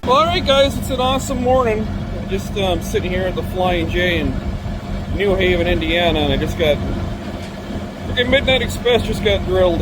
Well, alright guys, it's an awesome morning. I'm just sitting here at the Flying J in New Haven, Indiana, and I just got freaking Midnight Express just got drilled.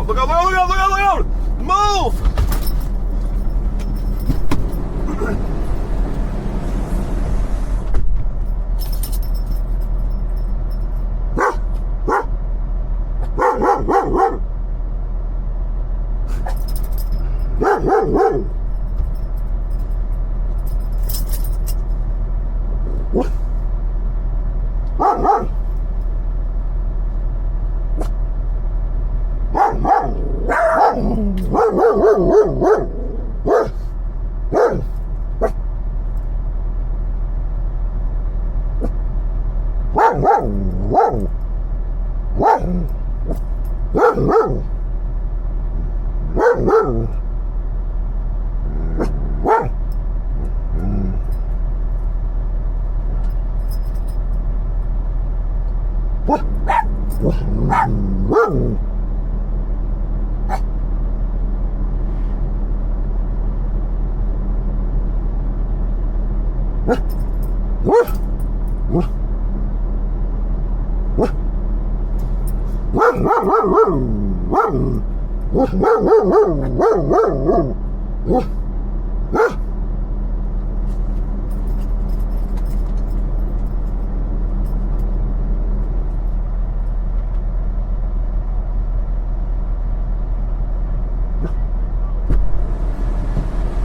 out! Look out! Look out! Look out! Look out! Look out! Move!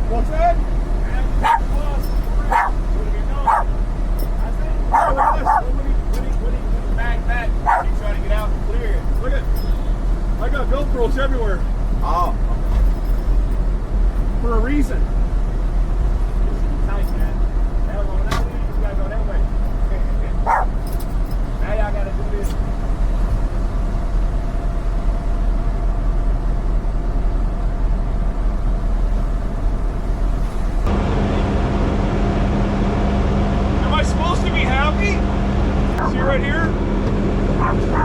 What's that? Back. He's trying to get out and clear it. Look at, I got GoPros everywhere. Oh. For a reason. This is tight, man. Now going that way, you gotta go that way. Now y'all gotta do this. Am I supposed to be happy? See right here?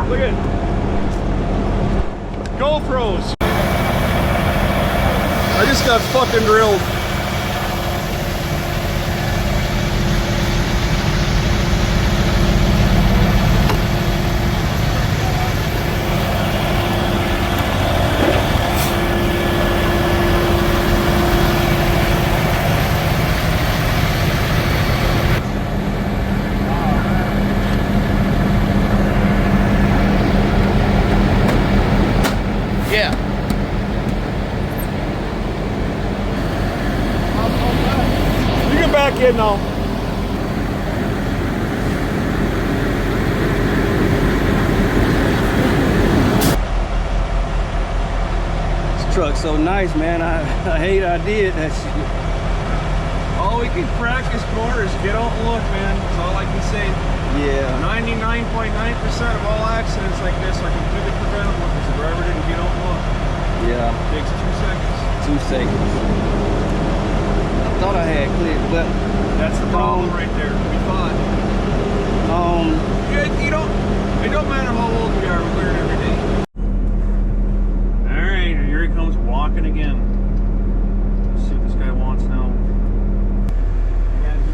Look at GoPros. I just got fucking drilled. Yeah. You get back in now. This truck's so nice, man. I hate I did that shit. All we can practice for is get out and look, man. That's all I can say. Yeah. 99.9% of all accidents like this are completely preventable because the driver didn't get out and look. Yeah. It takes 2 seconds. 2 seconds. I thought I had cleared, but That's the problem right there. We thought. You don't. It don't matter how old we are. We learn every day. All right, here he comes walking again. Let's see what this guy wants now.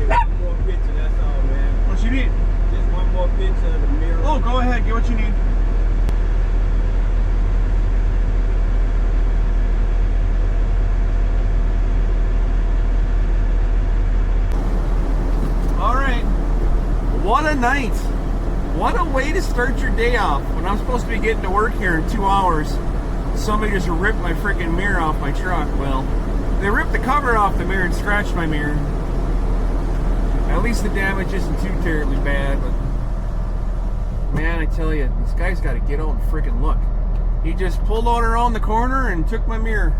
One more picture, that's all, man. What you need? Just one more picture of the mirror. Oh, go ahead. Get what you need. All right. What a night. What a way to start your day off. When I'm supposed to be getting to work here in 2 hours, somebody just ripped my freaking mirror off my truck. Well, they ripped the cover off the mirror and scratched my mirror. At least the damage isn't too terribly bad, but man, I tell you, this guy's got to get out and freaking look. He just pulled out around the corner and took my mirror.